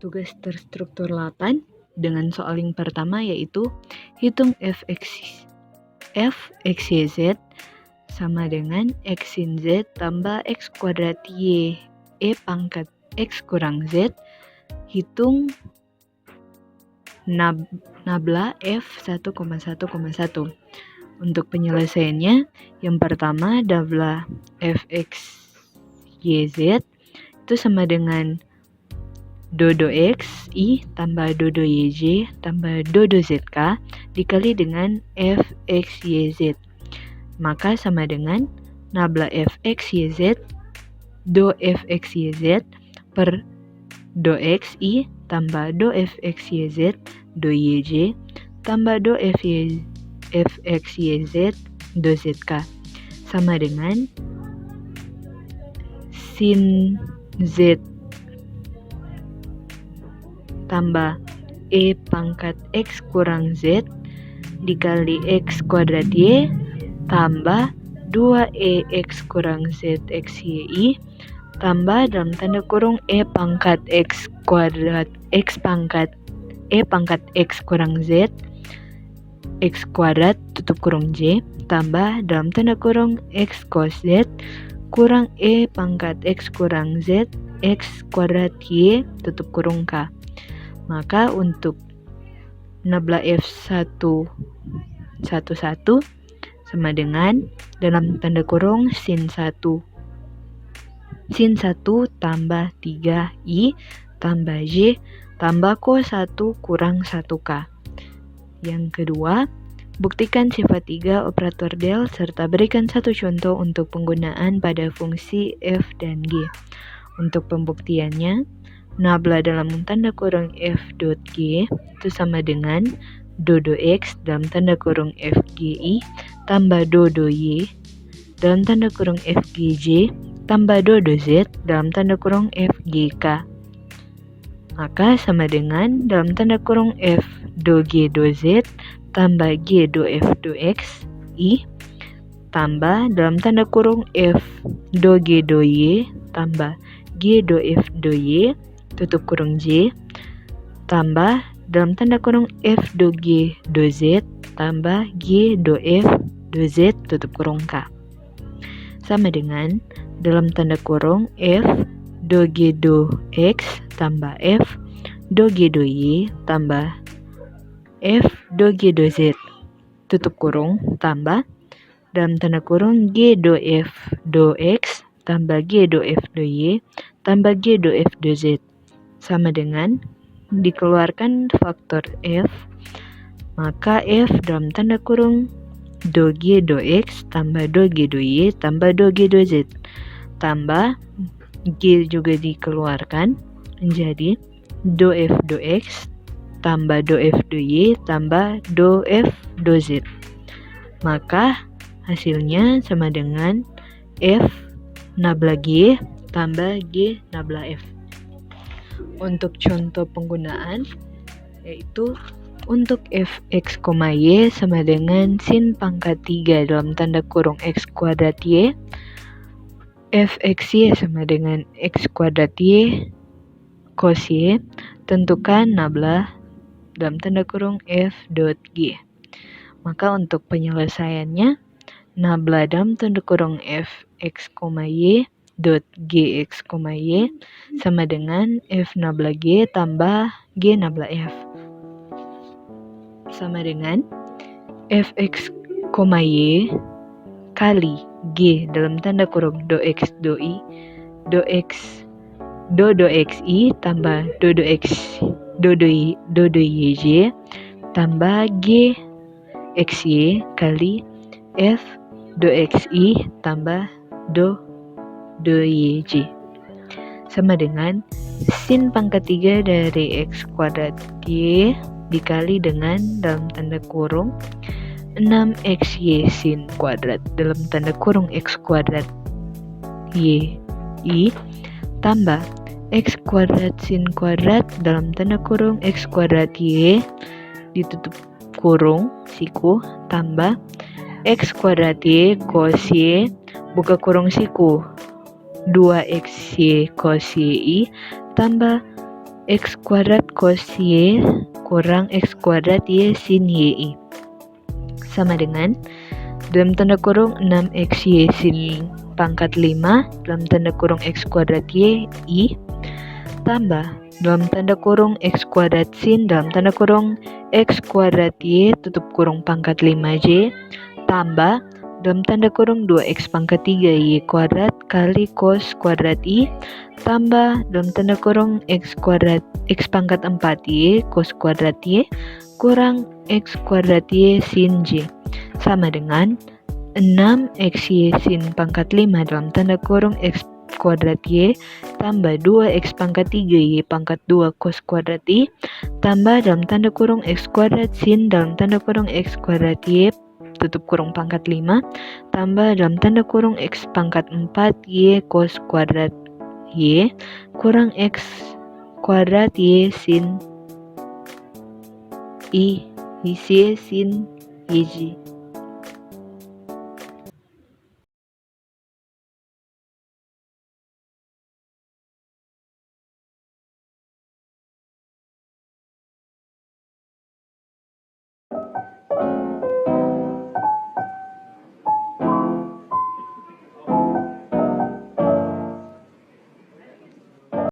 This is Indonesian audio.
Tugas terstruktur 8 dengan soal yang pertama yaitu hitung f(x, y(z) sama dengan x sin z tambah x kuadrat y pangkat x kurang z. Hitung nabla f(1,1,1). Untuk penyelesaiannya, yang pertama nabla f(x, y, z) itu sama dengan dodo x i tambah dodo yj tambah dodo zk dikali dengan f(x, y, z). Maka sama dengan nabla f(x, y, z) do f(x, y, z) per do x i tambah do f(x, y, z) do yj tambah do f(x, y, z) do zk sama dengan sin z tambah pangkat x kurang z dikali x kuadrat y tambah 2x kurang z x y tambah dalam tanda kurung pangkat x kuadrat x pangkat x kurang z x kuadrat tutup kurung j tambah dalam tanda kurung x cos z kurang pangkat x kurang z x kuadrat y tutup kurung k. Maka untuk nabla f(1,1,1) sama dengan dalam tanda kurung sin 1 tambah 3i tambah j tambah cos 1 kurang 1k. Yang kedua, buktikan sifat 3 operator del serta berikan satu contoh untuk penggunaan pada fungsi f dan g. Untuk pembuktiannya, nabla dalam tanda kurung f dot g itu sama dengan dodo x dalam tanda kurung fgi tambah dodo y dalam tanda kurung fgj tambah dodo z dalam tanda kurung fgk. Maka sama dengan dalam tanda kurung f do g do z tambah g do f do x i tambah dalam tanda kurung f do g do y tambah g do f do y tutup kurung j tambah dalam tanda kurung f do g do z tambah g do f do z tutup kurung k sama dengan dalam tanda kurung f do g do x tambah f do g do y tambah f do g do z tutup kurung tambah dalam tanda kurung g do f do x tambah g do f do y tambah g do f do z sama dengan dikeluarkan faktor f, maka f dalam tanda kurung do g do x tambah do g do y tambah do g do z tambah g juga dikeluarkan menjadi do f do x tambah do f do y tambah do f do z. Maka hasilnya sama dengan f nabla g tambah g nabla f. Untuk contoh penggunaan yaitu untuk fx, y sama dengan sin pangkat 3 dalam tanda kurung x kuadrat y, fxy sama dengan x kuadrat y cos y, tentukan nabla dalam tanda kurung f dot g. Maka untuk penyelesaiannya, nabla dalam tanda kurung fx, y dot gx, y sama dengan f nabla g tambah g nabla f sama dengan fx, y kali g dalam tanda kurung do x do i do x do xi tambah do x do yj tambah g xy kali f do xi tambah do yj sama dengan sin pangkat 3 dari x kuadrat y dikali dengan dalam tanda kurung 6xy sin kuadrat dalam tanda kurung x kuadrat y i tambah x kuadrat sin kuadrat dalam tanda kurung x kuadrat y ditutup kurung siku tambah x kuadrat y cos y buka kurung siku 2xy cos y tambah X kuadrat cos Y kurang X kuadrat Y sin YI. Sama dengan dalam tanda kurung 6XY sin pangkat 5 dalam tanda kurung X kuadrat Y I tambah dalam tanda kurung X kuadrat sin dalam tanda kurung X kuadrat Y tutup kurung pangkat 5J tambah dalam tanda kurung 2X pangkat 3 Y kuadrat kali cos kuadrat I tambah dalam tanda kurung X kuadrat X pangkat 4 Y cos kuadrat Y kurang X kuadrat Y sin J sama dengan 6XY sin pangkat 5 dalam tanda kurung X kuadrat Y tambah 2X pangkat 3 Y pangkat 2 cos kuadrat I tambah dalam tanda kurung X kuadrat sin dalam tanda kurung X kuadrat Y tutup kurung pangkat 5 tambah dalam tanda kurung X pangkat 4 Y cos kuadrat Y kurang X kuadrat Y sin I Y sin YJ.